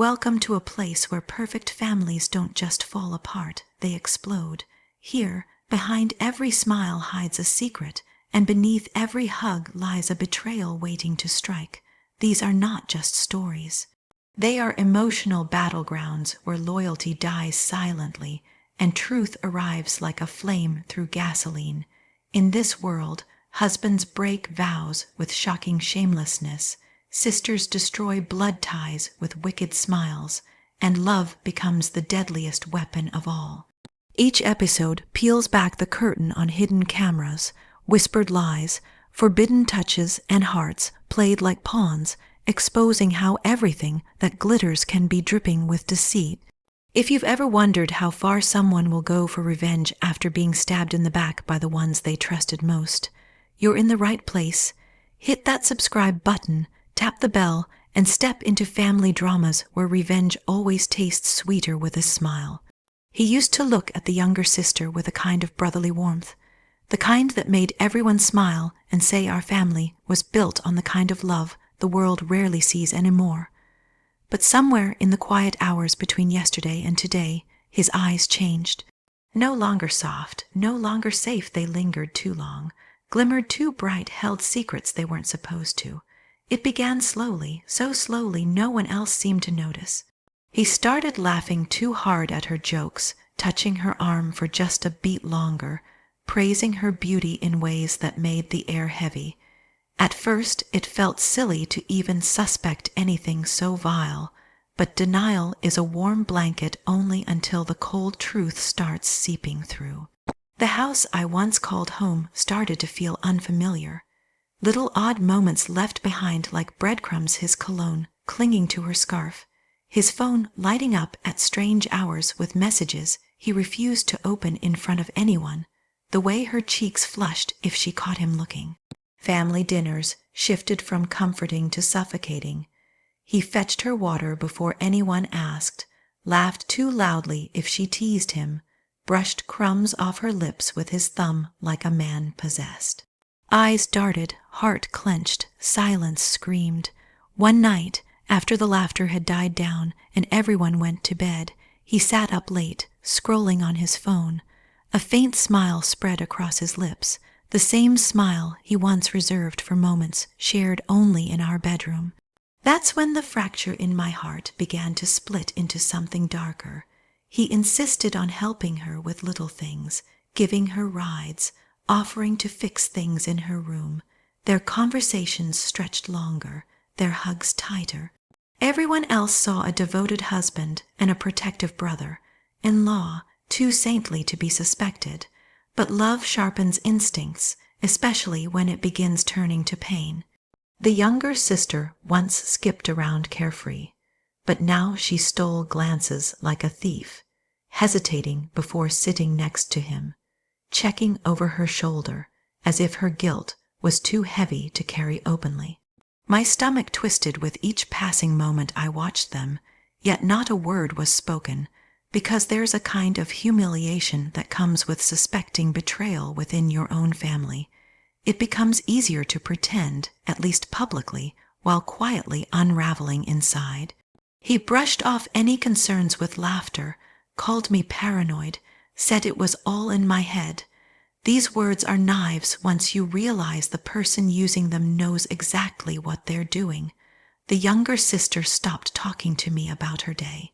Welcome to a place where perfect families don't just fall apart, they explode. Here, behind every smile hides a secret, and beneath every hug lies a betrayal waiting to strike. These are not just stories. They are emotional battlegrounds where loyalty dies silently and truth arrives like a flame through gasoline. In this world, husbands break vows with shocking shamelessness, sisters destroy blood ties with wicked smiles, and love becomes the deadliest weapon of all. Each episode peels back the curtain on hidden cameras, whispered lies, forbidden touches, and hearts played like pawns, exposing how everything that glitters can be dripping with deceit. If you've ever wondered how far someone will go for revenge after being stabbed in the back by the ones they trusted most, you're in the right place. Hit that subscribe button, tap the bell, and step into family dramas where revenge always tastes sweeter with a smile. He used to look at the younger sister with a kind of brotherly warmth, the kind that made everyone smile and say our family was built on the kind of love the world rarely sees anymore. But somewhere in the quiet hours between yesterday and today, his eyes changed. No longer soft, no longer safe, they lingered too long, glimmered too bright, held secrets they weren't supposed to. It began slowly, so slowly no one else seemed to notice. He started laughing too hard at her jokes, touching her arm for just a beat longer, praising her beauty in ways that made the air heavy. At first, it felt silly to even suspect anything so vile, but denial is a warm blanket only until the cold truth starts seeping through. The house I once called home started to feel unfamiliar. Little odd moments left behind like breadcrumbs, his cologne clinging to her scarf, his phone lighting up at strange hours with messages he refused to open in front of anyone, the way her cheeks flushed if she caught him looking. Family dinners shifted from comforting to suffocating. He fetched her water before anyone asked, laughed too loudly if she teased him, brushed crumbs off her lips with his thumb like a man possessed. Eyes darted, heart clenched, silence screamed. One night, after the laughter had died down and everyone went to bed, he sat up late, scrolling on his phone. A faint smile spread across his lips, the same smile he once reserved for moments shared only in our bedroom. That's when the fracture in my heart began to split into something darker. He insisted on helping her with little things, giving her rides, offering to fix things in her room. Their conversations stretched longer, their hugs tighter. Everyone else saw a devoted husband and a protective brother-in-law, too saintly to be suspected. But love sharpens instincts, especially when it begins turning to pain. The younger sister once skipped around carefree, but now she stole glances like a thief, hesitating before sitting next to him, checking over her shoulder as if her guilt was too heavy to carry openly. My stomach twisted with each passing moment I watched them, yet not a word was spoken, because there's a kind of humiliation that comes with suspecting betrayal within your own family. It becomes easier to pretend, at least publicly, while quietly unraveling inside. He brushed off any concerns with laughter, called me paranoid, said it was all in my head. These words are knives once you realize the person using them knows exactly what they're doing. The younger sister stopped talking to me about her day.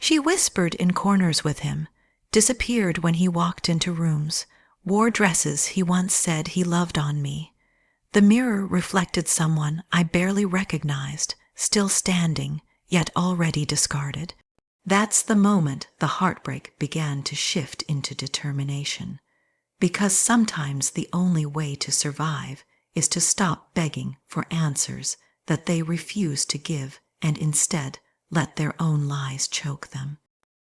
She whispered in corners with him, disappeared when he walked into rooms, wore dresses he once said he loved on me. The mirror reflected someone I barely recognized, still standing, yet already discarded. That's the moment the heartbreak began to shift into determination. Because sometimes the only way to survive is to stop begging for answers that they refuse to give and instead let their own lies choke them.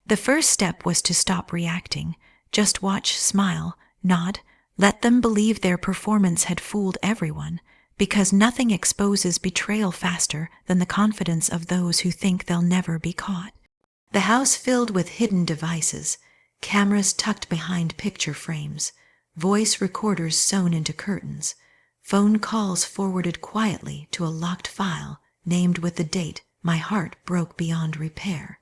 The first step was to stop reacting, just watch, smile, nod, let them believe their performance had fooled everyone, because nothing exposes betrayal faster than the confidence of those who think they'll never be caught. The house filled with hidden devices, cameras tucked behind picture frames, voice recorders sewn into curtains, phone calls forwarded quietly to a locked file named with the date my heart broke beyond repair.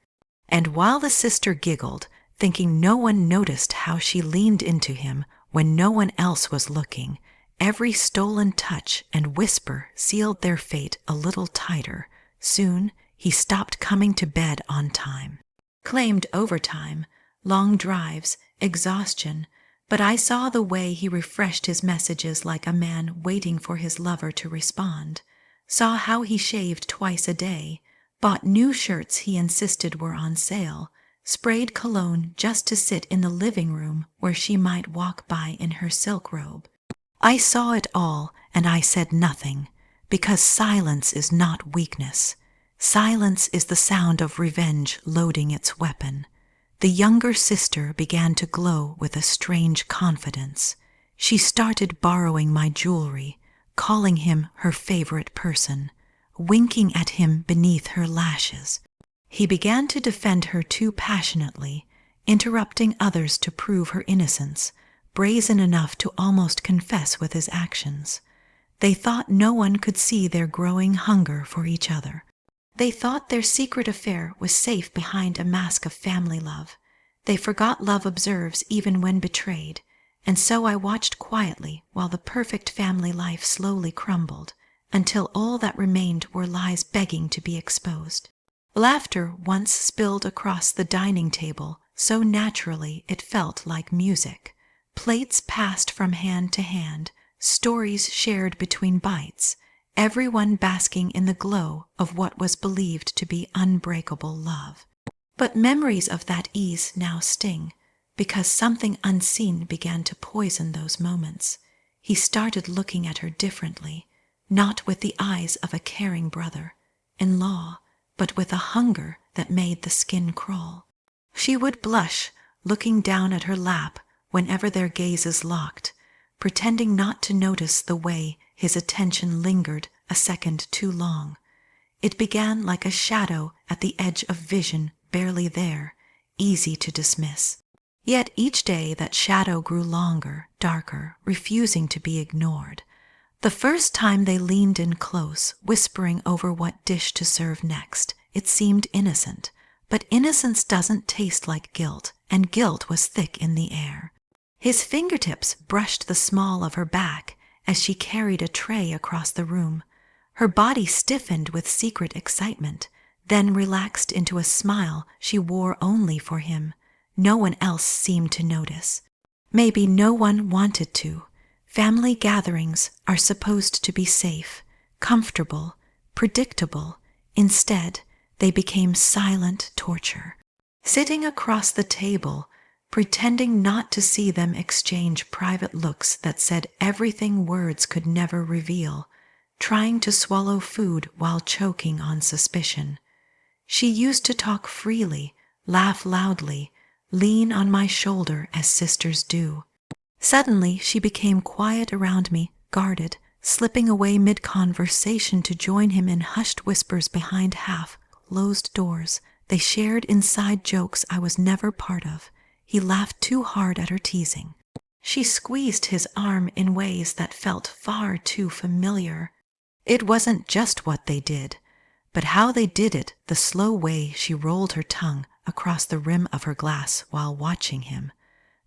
And while the sister giggled, thinking no one noticed how she leaned into him when no one else was looking, every stolen touch and whisper sealed their fate a little tighter. Soon, he stopped coming to bed on time. Claimed overtime, long drives, exhaustion, but I saw the way he refreshed his messages like a man waiting for his lover to respond. Saw how he shaved twice a day, bought new shirts he insisted were on sale, sprayed cologne just to sit in the living room where she might walk by in her silk robe. I saw it all, and I said nothing, because silence is not weakness. Silence is the sound of revenge loading its weapon. The younger sister began to glow with a strange confidence. She started borrowing my jewelry, calling him her favorite person, winking at him beneath her lashes. He began to defend her too passionately, interrupting others to prove her innocence, brazen enough to almost confess with his actions. They thought no one could see their growing hunger for each other. They thought their secret affair was safe behind a mask of family love. They forgot love observes even when betrayed, and so I watched quietly while the perfect family life slowly crumbled, until all that remained were lies begging to be exposed. Laughter once spilled across the dining table so naturally it felt like music. Plates passed from hand to hand, stories shared between bites, everyone basking in the glow of what was believed to be unbreakable love. But memories of that ease now sting, because something unseen began to poison those moments. He started looking at her differently, not with the eyes of a caring brother-in-law, but with a hunger that made the skin crawl. She would blush, looking down at her lap whenever their gazes locked, pretending not to notice the way his attention lingered a second too long. It began like a shadow at the edge of vision, barely there, easy to dismiss. Yet each day that shadow grew longer, darker, refusing to be ignored. The first time they leaned in close, whispering over what dish to serve next, it seemed innocent. But innocence doesn't taste like guilt, and guilt was thick in the air. His fingertips brushed the small of her back as she carried a tray across the room. Her body stiffened with secret excitement, then relaxed into a smile she wore only for him. No one else seemed to notice. Maybe no one wanted to. Family gatherings are supposed to be safe, comfortable, predictable. Instead, they became silent torture. Sitting across the table, pretending not to see them exchange private looks that said everything words could never reveal, trying to swallow food while choking on suspicion. She used to talk freely, laugh loudly, lean on my shoulder as sisters do. Suddenly she became quiet around me, guarded, slipping away mid-conversation to join him in hushed whispers behind half-closed doors. They shared inside jokes I was never part of. He laughed too hard at her teasing. She squeezed his arm in ways that felt far too familiar. It wasn't just what they did, but how they did it, the slow way she rolled her tongue across the rim of her glass while watching him.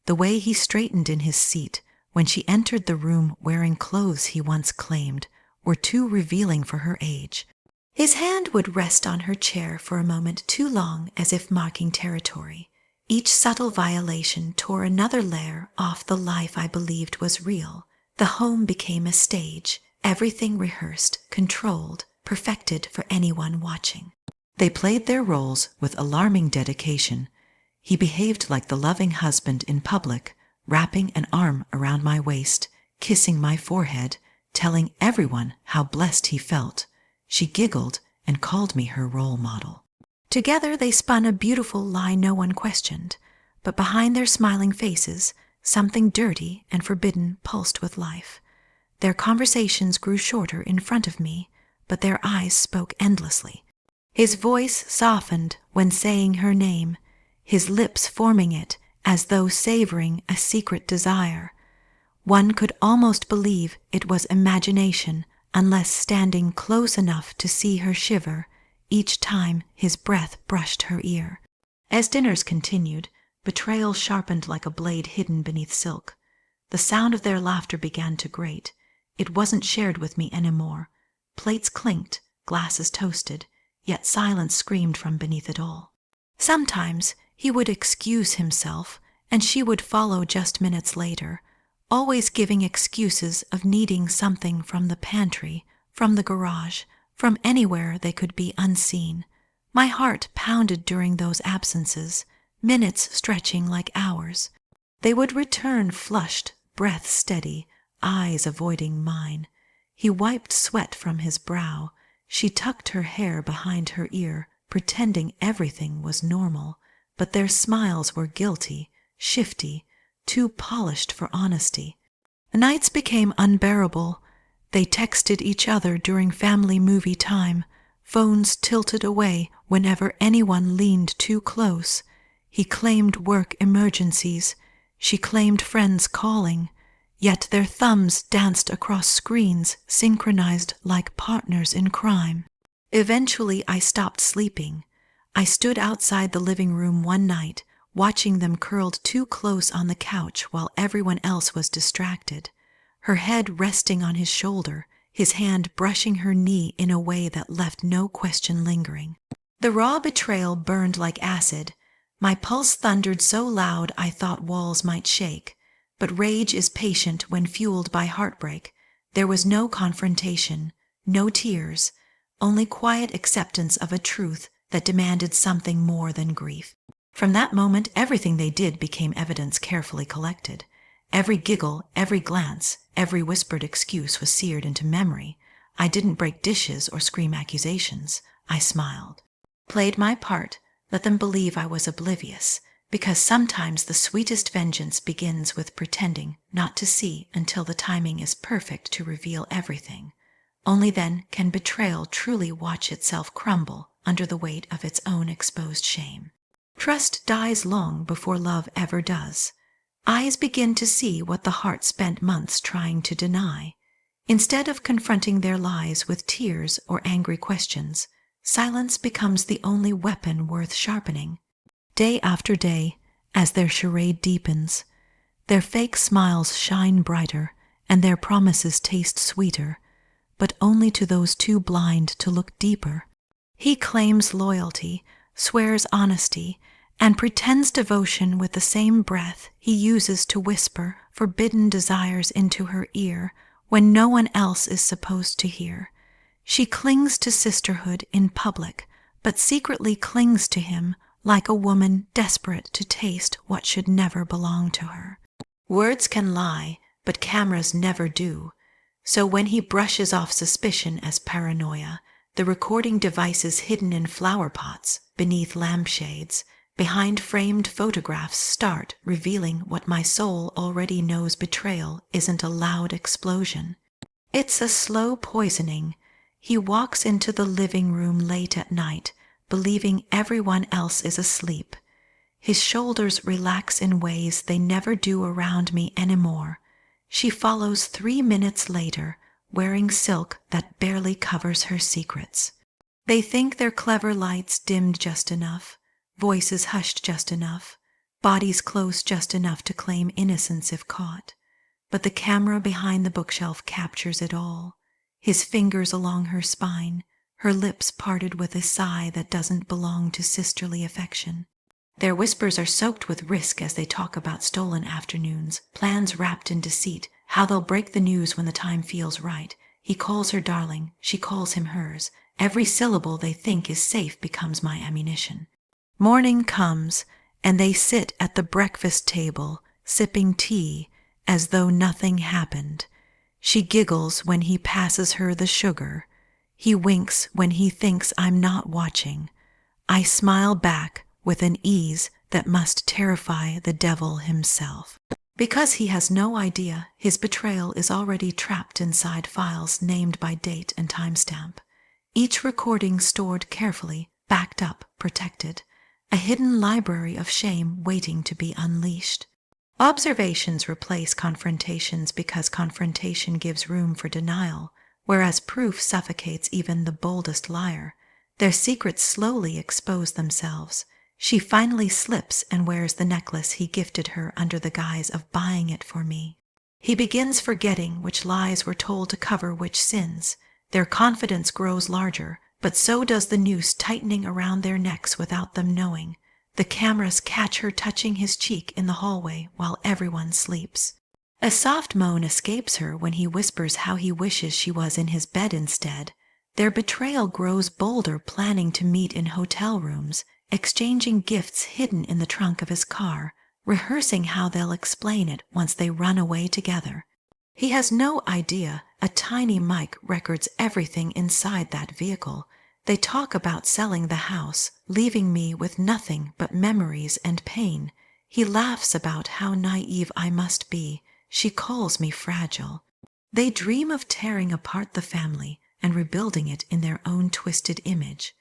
The way he straightened in his seat when she entered the room wearing clothes he once claimed were too revealing for her age. His hand would rest on her chair for a moment too long, as if marking territory. Each subtle violation tore another layer off the life I believed was real. The home became a stage, everything rehearsed, controlled, perfected for anyone watching. They played their roles with alarming dedication. He behaved like the loving husband in public, wrapping an arm around my waist, kissing my forehead, telling everyone how blessed he felt. She giggled and called me her role model. Together they spun a beautiful lie no one questioned, but behind their smiling faces, something dirty and forbidden pulsed with life. Their conversations grew shorter in front of me, but their eyes spoke endlessly. His voice softened when saying her name, his lips forming it as though savoring a secret desire. One could almost believe it was imagination unless standing close enough to see her shiver, each time his breath brushed her ear. As dinners continued, betrayal sharpened like a blade hidden beneath silk. The sound of their laughter began to grate. It wasn't shared with me anymore. Plates clinked, glasses toasted, yet silence screamed from beneath it all. Sometimes he would excuse himself, and she would follow just minutes later, always giving excuses of needing something from the pantry, from the garage, from anywhere they could be unseen. My heart pounded during those absences, minutes stretching like hours. They would return flushed, breath steady, eyes avoiding mine. He wiped sweat from his brow. She tucked her hair behind her ear, pretending everything was normal, but their smiles were guilty, shifty, too polished for honesty. Nights became unbearable. They texted each other during family movie time, phones tilted away whenever anyone leaned too close. He claimed work emergencies, she claimed friends calling, yet their thumbs danced across screens synchronized like partners in crime. Eventually I stopped sleeping. I stood outside the living room one night, watching them curled too close on the couch while everyone else was distracted. Her head resting on his shoulder, his hand brushing her knee in a way that left no question lingering. The raw betrayal burned like acid. My pulse thundered so loud I thought walls might shake. But rage is patient when fueled by heartbreak. There was no confrontation, no tears, only quiet acceptance of a truth that demanded something more than grief. From that moment, everything they did became evidence carefully collected. Every giggle, every glance, every whispered excuse was seared into memory. I didn't break dishes or scream accusations. I smiled. Played my part, let them believe I was oblivious, because sometimes the sweetest vengeance begins with pretending not to see until the timing is perfect to reveal everything. Only then can betrayal truly watch itself crumble under the weight of its own exposed shame. Trust dies long before love ever does. Eyes begin to see what the heart spent months trying to deny. Instead of confronting their lies with tears or angry questions, silence becomes the only weapon worth sharpening. Day after day, as their charade deepens, their fake smiles shine brighter and their promises taste sweeter, but only to those too blind to look deeper. He claims loyalty, swears honesty, and pretends devotion with the same breath he uses to whisper forbidden desires into her ear when no one else is supposed to hear. She clings to sisterhood in public, but secretly clings to him like a woman desperate to taste what should never belong to her. Words can lie, but cameras never do. So when he brushes off suspicion as paranoia, the recording devices hidden in flower pots, beneath lampshades, behind framed photographs start revealing what my soul already knows. Betrayal isn't a loud explosion. It's a slow poisoning. He walks into the living room late at night, believing everyone else is asleep. His shoulders relax in ways they never do around me anymore. She follows 3 minutes later, wearing silk that barely covers her secrets. They think their clever lights dimmed just enough, voices hushed just enough, bodies close just enough to claim innocence if caught. But the camera behind the bookshelf captures it all. His fingers along her spine, her lips parted with a sigh that doesn't belong to sisterly affection. Their whispers are soaked with risk as they talk about stolen afternoons, plans wrapped in deceit, how they'll break the news when the time feels right. He calls her darling, she calls him hers. Every syllable they think is safe becomes my ammunition. Morning comes, and they sit at the breakfast table, sipping tea, as though nothing happened. She giggles when he passes her the sugar. He winks when he thinks I'm not watching. I smile back with an ease that must terrify the devil himself. Because he has no idea, his betrayal is already trapped inside files named by date and timestamp. Each recording stored carefully, backed up, protected. A hidden library of shame waiting to be unleashed. Observations replace confrontations because confrontation gives room for denial, whereas proof suffocates even the boldest liar. Their secrets slowly expose themselves. She finally slips and wears the necklace he gifted her under the guise of buying it for me. He begins forgetting which lies were told to cover which sins. Their confidence grows larger, but so does the noose tightening around their necks without them knowing. The cameras catch her touching his cheek in the hallway while everyone sleeps. A soft moan escapes her when he whispers how he wishes she was in his bed instead. Their betrayal grows bolder, planning to meet in hotel rooms, exchanging gifts hidden in the trunk of his car, rehearsing how they'll explain it once they run away together. He has no idea a tiny mic records everything inside that vehicle. They talk about selling the house, leaving me with nothing but memories and pain. He laughs about how naive I must be. She calls me fragile. They dream of tearing apart the family and rebuilding it in their own twisted image.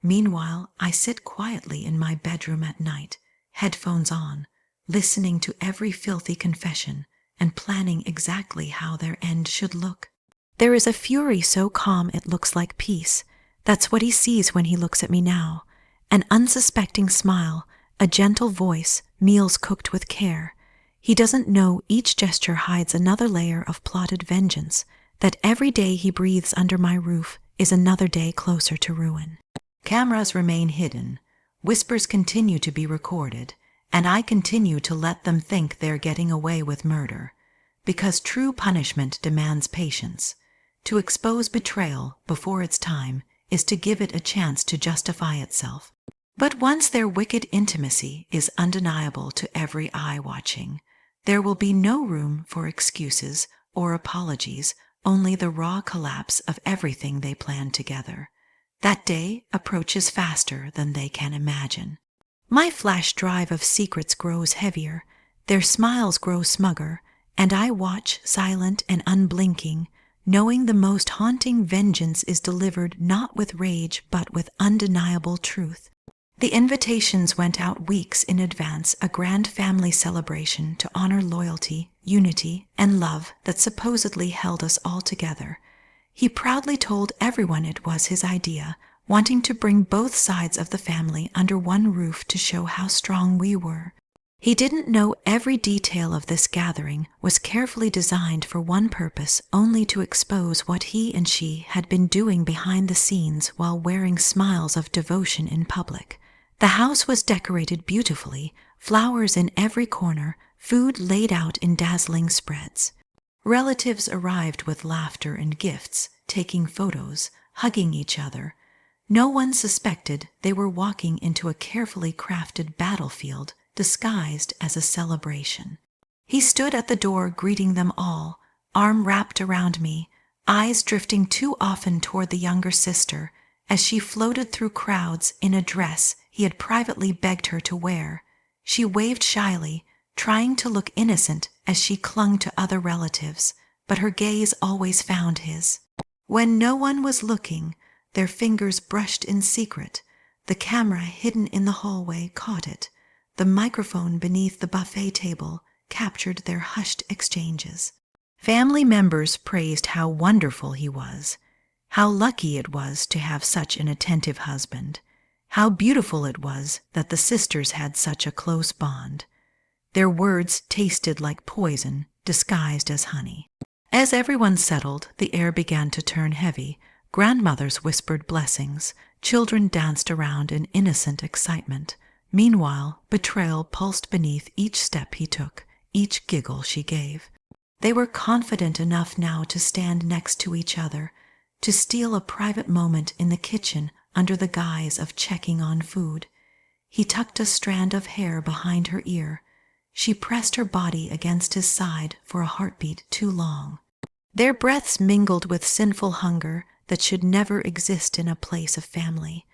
Meanwhile, I sit quietly in my bedroom at night, headphones on, listening to every filthy confession and planning exactly how their end should look. There is a fury so calm it looks like peace. That's what he sees when he looks at me now. An unsuspecting smile, a gentle voice, meals cooked with care. He doesn't know each gesture hides another layer of plotted vengeance, that every day he breathes under my roof is another day closer to ruin. Cameras remain hidden, whispers continue to be recorded, and I continue to let them think they're getting away with murder. Because true punishment demands patience. To expose betrayal before its time is to give it a chance to justify itself. But once their wicked intimacy is undeniable to every eye watching, there will be no room for excuses or apologies, only the raw collapse of everything they planned together. That day approaches faster than they can imagine. My flash drive of secrets grows heavier, their smiles grow smugger, and I watch silent and unblinking, knowing the most haunting vengeance is delivered not with rage but with undeniable truth. The invitations went out weeks in advance, a grand family celebration to honor loyalty, unity, and love that supposedly held us all together. He proudly told everyone it was his idea, wanting to bring both sides of the family under one roof to show how strong we were. He didn't know every detail of this gathering was carefully designed for one purpose, only to expose what he and she had been doing behind the scenes while wearing smiles of devotion in public. The house was decorated beautifully, flowers in every corner, food laid out in dazzling spreads. Relatives arrived with laughter and gifts, taking photos, hugging each other. No one suspected they were walking into a carefully crafted battlefield disguised as a celebration. He stood at the door greeting them all, arm wrapped around me, eyes drifting too often toward the younger sister as she floated through crowds in a dress he had privately begged her to wear. She waved shyly, trying to look innocent as she clung to other relatives, but her gaze always found his. When no one was looking, their fingers brushed in secret. The camera hidden in the hallway caught it. The microphone beneath the buffet table captured their hushed exchanges. Family members praised how wonderful he was, how lucky it was to have such an attentive husband, how beautiful it was that the sisters had such a close bond. Their words tasted like poison disguised as honey. As everyone settled, the air began to turn heavy. Grandmothers whispered blessings. Children danced around in innocent excitement. Meanwhile, betrayal pulsed beneath each step he took, each giggle she gave. They were confident enough now to stand next to each other, to steal a private moment in the kitchen under the guise of checking on food. He tucked a strand of hair behind her ear. She pressed her body against his side for a heartbeat too long. Their breaths mingled with sinful hunger that should never exist in a place of family.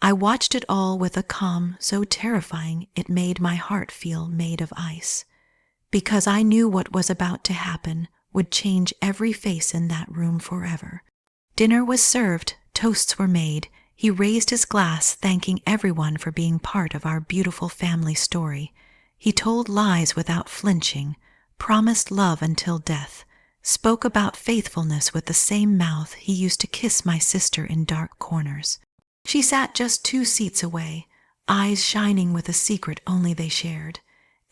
I watched it all with a calm so terrifying it made my heart feel made of ice, because I knew what was about to happen would change every face in that room forever. Dinner was served, toasts were made. He raised his glass, thanking everyone for being part of our beautiful family story. He told lies without flinching, promised love until death, spoke about faithfulness with the same mouth he used to kiss my sister in dark corners. She sat just 2 seats away, eyes shining with a secret only they shared.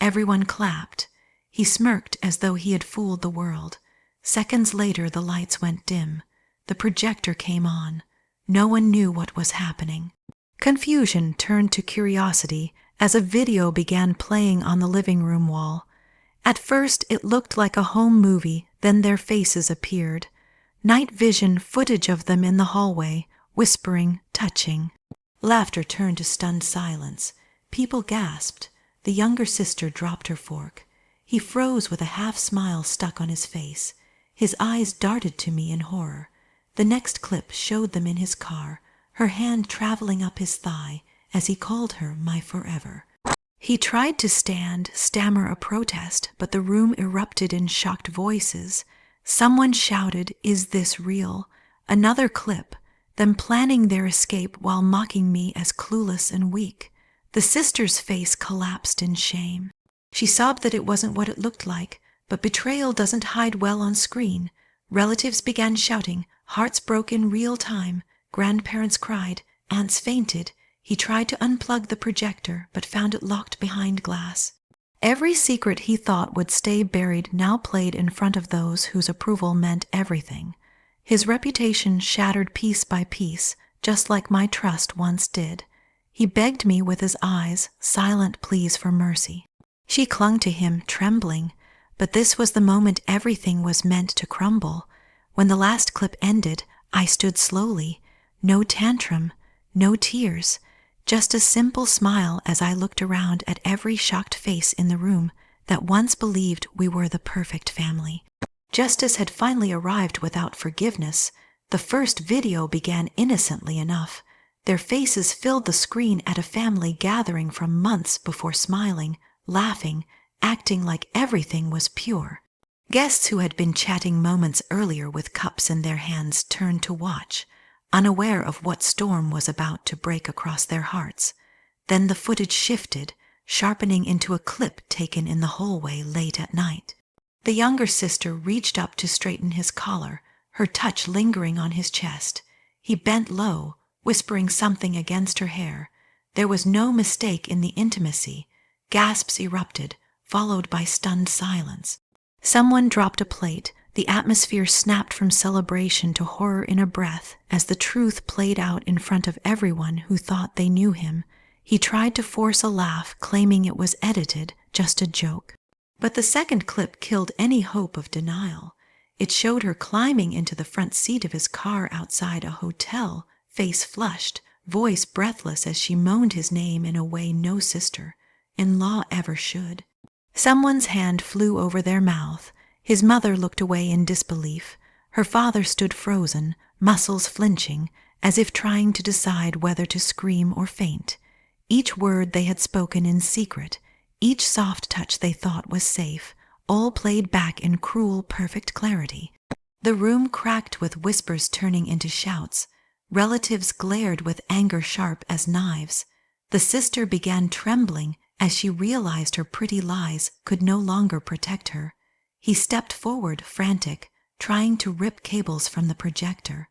Everyone clapped. He smirked as though he had fooled the world. Seconds later the lights went dim. The projector came on. No one knew what was happening. Confusion turned to curiosity as a video began playing on the living room wall. At first it looked like a home movie, then their faces appeared. Night vision footage of them in the hallway, whispering, touching. Laughter turned to stunned silence. People gasped. The younger sister dropped her fork. He froze with a half-smile stuck on his face. His eyes darted to me in horror. The next clip showed them in his car, her hand traveling up his thigh as he called her my forever. He tried to stand, stammer a protest, but the room erupted in shocked voices. Someone shouted, "Is this real?" Another clip, them planning their escape while mocking me as clueless and weak. The sister's face collapsed in shame. She sobbed that it wasn't what it looked like, but betrayal doesn't hide well on screen. Relatives began shouting, hearts broke in real time, grandparents cried, aunts fainted. He tried to unplug the projector, but found it locked behind glass. Every secret he thought would stay buried now played in front of those whose approval meant everything. His reputation shattered piece by piece, just like my trust once did. He begged me with his eyes, silent pleas for mercy. She clung to him, trembling, but this was the moment everything was meant to crumble. When the last clip ended, I stood slowly. No tantrum, no tears, just a simple smile as I looked around at every shocked face in the room that once believed we were the perfect family. Justice had finally arrived without forgiveness. The first video began innocently enough. Their faces filled the screen at a family gathering from months before smiling, laughing, acting like everything was pure. Guests who had been chatting moments earlier with cups in their hands turned to watch, unaware of what storm was about to break across their hearts. Then the footage shifted, sharpening into a clip taken in the hallway late at night. The younger sister reached up to straighten his collar, her touch lingering on his chest. He bent low, whispering something against her hair. There was no mistake in the intimacy. Gasps erupted, followed by stunned silence. Someone dropped a plate. The atmosphere snapped from celebration to horror in a breath as the truth played out in front of everyone who thought they knew him. He tried to force a laugh, claiming it was edited, just a joke. But the second clip killed any hope of denial. It showed her climbing into the front seat of his car outside a hotel, face flushed, voice breathless as she moaned his name in a way no sister-in-law ever should. Someone's hand flew over their mouth. His mother looked away in disbelief. Her father stood frozen, muscles flinching, as if trying to decide whether to scream or faint. Each word they had spoken in secret, each soft touch they thought was safe, all played back in cruel, perfect clarity. The room cracked with whispers turning into shouts. Relatives glared with anger sharp as knives. The sister began trembling as she realized her pretty lies could no longer protect her. He stepped forward, frantic, trying to rip cables from the projector.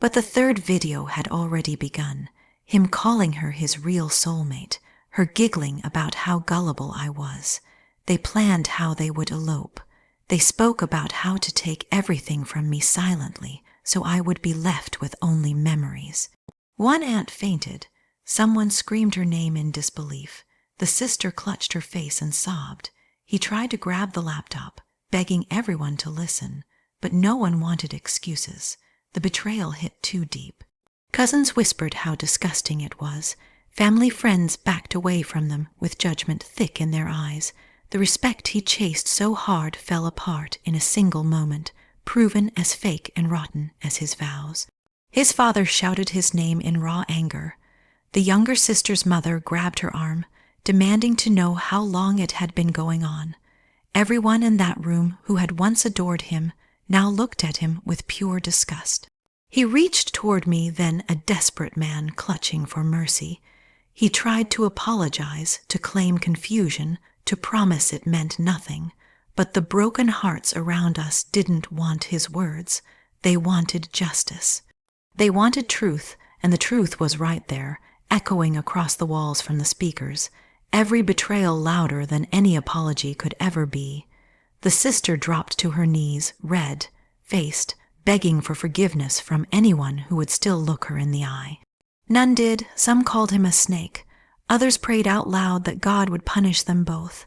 But the third video had already begun, him calling her his real soulmate, her giggling about how gullible I was. They planned how they would elope. They spoke about how to take everything from me silently, so I would be left with only memories. One aunt fainted. Someone screamed her name in disbelief. The sister clutched her face and sobbed. He tried to grab the laptop, begging everyone to listen, but no one wanted excuses. The betrayal hit too deep. Cousins whispered how disgusting it was. Family friends backed away from them with judgment thick in their eyes. The respect he chased so hard fell apart in a single moment, proven as fake and rotten as his vows. His father shouted his name in raw anger. The younger sister's mother grabbed her arm, demanding to know how long it had been going on. Everyone in that room who had once adored him now looked at him with pure disgust. He reached toward me then, a desperate man clutching for mercy. He tried to apologize, to claim confusion, to promise it meant nothing. But the broken hearts around us didn't want his words. They wanted justice. They wanted truth, and the truth was right there, echoing across the walls from the speakers, every betrayal louder than any apology could ever be. The sister dropped to her knees, red-faced, begging for forgiveness from anyone who would still look her in the eye. None did. Some called him a snake. Others prayed out loud that God would punish them both.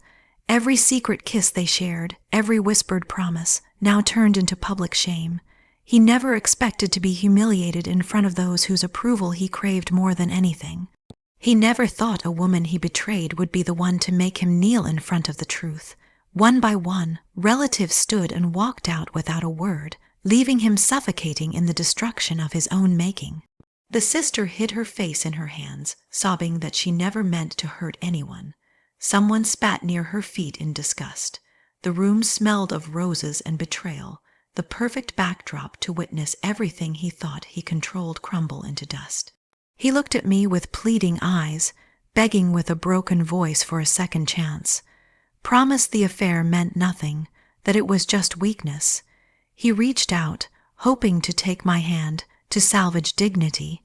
Every secret kiss they shared, every whispered promise, now turned into public shame. He never expected to be humiliated in front of those whose approval he craved more than anything. He never thought a woman he betrayed would be the one to make him kneel in front of the truth. One by one, relatives stood and walked out without a word, leaving him suffocating in the destruction of his own making. The sister hid her face in her hands, sobbing that she never meant to hurt anyone. Someone spat near her feet in disgust. The room smelled of roses and betrayal, the perfect backdrop to witness everything he thought he controlled crumble into dust. He looked at me with pleading eyes, begging with a broken voice for a second chance. Promised the affair meant nothing, that it was just weakness. He reached out, hoping to take my hand, to salvage dignity.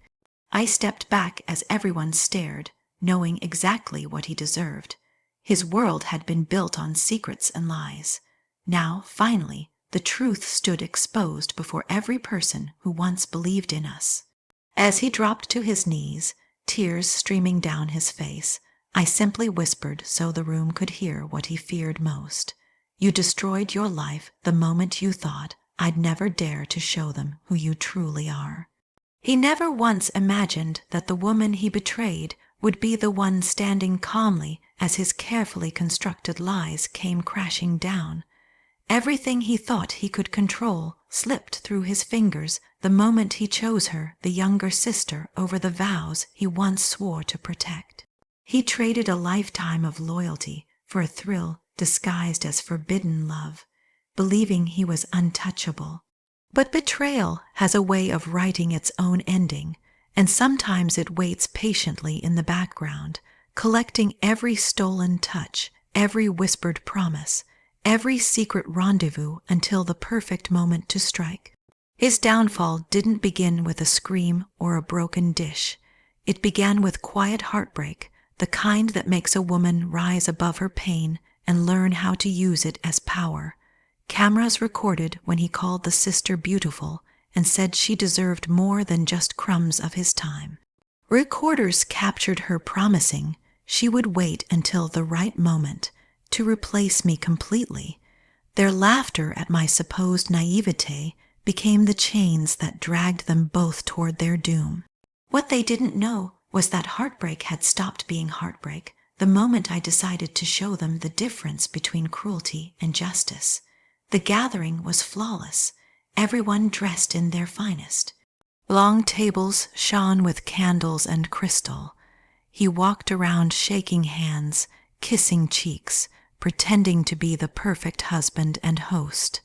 I stepped back as everyone stared, knowing exactly what he deserved. His world had been built on secrets and lies. Now, finally, the truth stood exposed before every person who once believed in us. As he dropped to his knees, tears streaming down his face, I simply whispered so the room could hear what he feared most. You destroyed your life the moment you thought I'd never dare to show them who you truly are. He never once imagined that the woman he betrayed would be the one standing calmly as his carefully constructed lies came crashing down. Everything he thought he could control slipped through his fingers the moment he chose her, the younger sister, over the vows he once swore to protect. He traded a lifetime of loyalty for a thrill disguised as forbidden love, believing he was untouchable. But betrayal has a way of writing its own ending, and sometimes it waits patiently in the background, collecting every stolen touch, every whispered promise, every secret rendezvous until the perfect moment to strike. His downfall didn't begin with a scream or a broken dish. It began with quiet heartbreak, the kind that makes a woman rise above her pain and learn how to use it as power. Cameras recorded when he called the sister beautiful and said she deserved more than just crumbs of his time. Recorders captured her promising she would wait until the right moment to replace me completely. Their laughter at my supposed naivete became the chains that dragged them both toward their doom. What they didn't know was that heartbreak had stopped being heartbreak the moment I decided to show them the difference between cruelty and justice. The gathering was flawless, everyone dressed in their finest. Long tables shone with candles and crystal. He walked around shaking hands, kissing cheeks, pretending to be the perfect husband and host.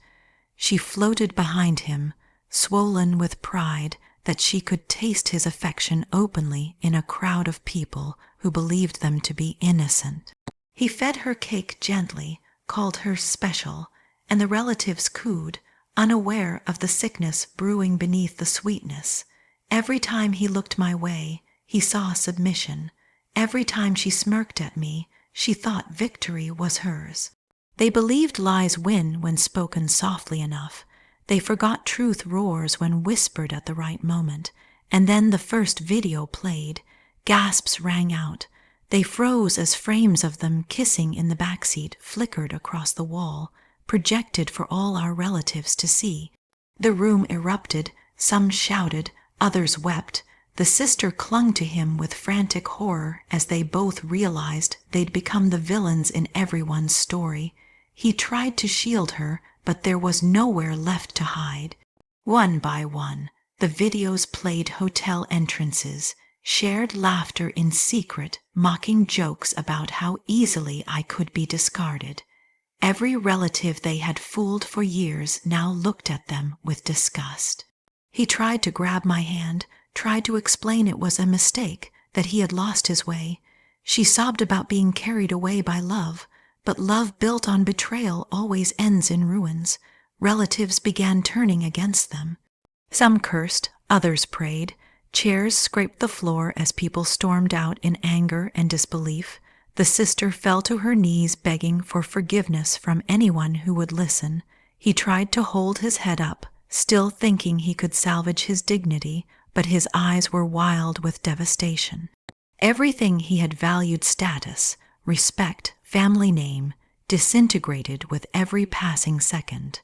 She floated behind him, swollen with pride that she could taste his affection openly in a crowd of people who believed them to be innocent. He fed her cake gently, called her special, and the relatives cooed, unaware of the sickness brewing beneath the sweetness. Every time he looked my way, he saw submission. Every time she smirked at me, she thought victory was hers. They believed lies win when spoken softly enough. They forgot truth roars when whispered at the right moment. And then the first video played. Gasps rang out. They froze as frames of them kissing in the backseat flickered across the wall, projected for all our relatives to see. The room erupted, some shouted, others wept. The sister clung to him with frantic horror as they both realized they'd become the villains in everyone's story. He tried to shield her, but there was nowhere left to hide. One by one, the videos played hotel entrances, shared laughter in secret, mocking jokes about how easily I could be discarded. Every relative they had fooled for years now looked at them with disgust. He tried to grab my hand, tried to explain it was a mistake, that he had lost his way. She sobbed about being carried away by love, but love built on betrayal always ends in ruins. Relatives began turning against them. Some cursed, others prayed. Chairs scraped the floor as people stormed out in anger and disbelief. The sister fell to her knees begging for forgiveness from anyone who would listen. He tried to hold his head up, still thinking he could salvage his dignity, but his eyes were wild with devastation. Everything he had valued, status, respect, family name, disintegrated with every passing second.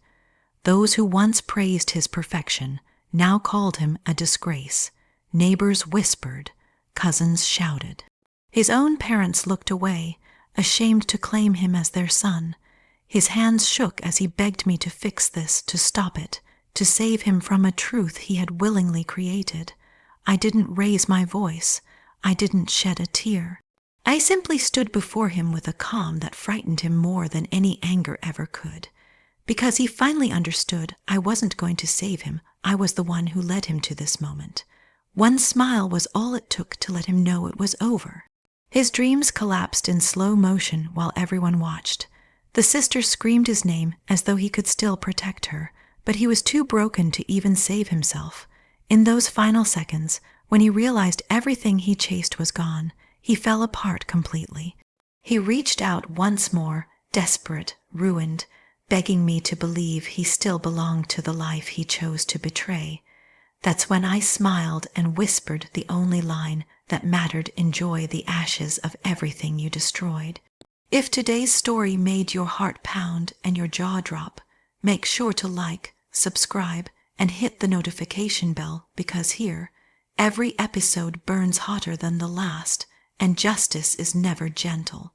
Those who once praised his perfection now called him a disgrace. Neighbors whispered, cousins shouted. His own parents looked away, ashamed to claim him as their son. His hands shook as he begged me to fix this, to stop it, to save him from a truth he had willingly created. I didn't raise my voice. I didn't shed a tear. I simply stood before him with a calm that frightened him more than any anger ever could. Because he finally understood I wasn't going to save him. I was the one who led him to this moment. One smile was all it took to let him know it was over. His dreams collapsed in slow motion while everyone watched. The sister screamed his name as though he could still protect her, but he was too broken to even save himself. In those final seconds, when he realized everything he chased was gone, he fell apart completely. He reached out once more, desperate, ruined, begging me to believe he still belonged to the life he chose to betray. That's when I smiled and whispered the only line that mattered: enjoy the ashes of everything you destroyed. If today's story made your heart pound and your jaw drop, make sure to like, subscribe, and hit the notification bell, because here, every episode burns hotter than the last, and justice is never gentle.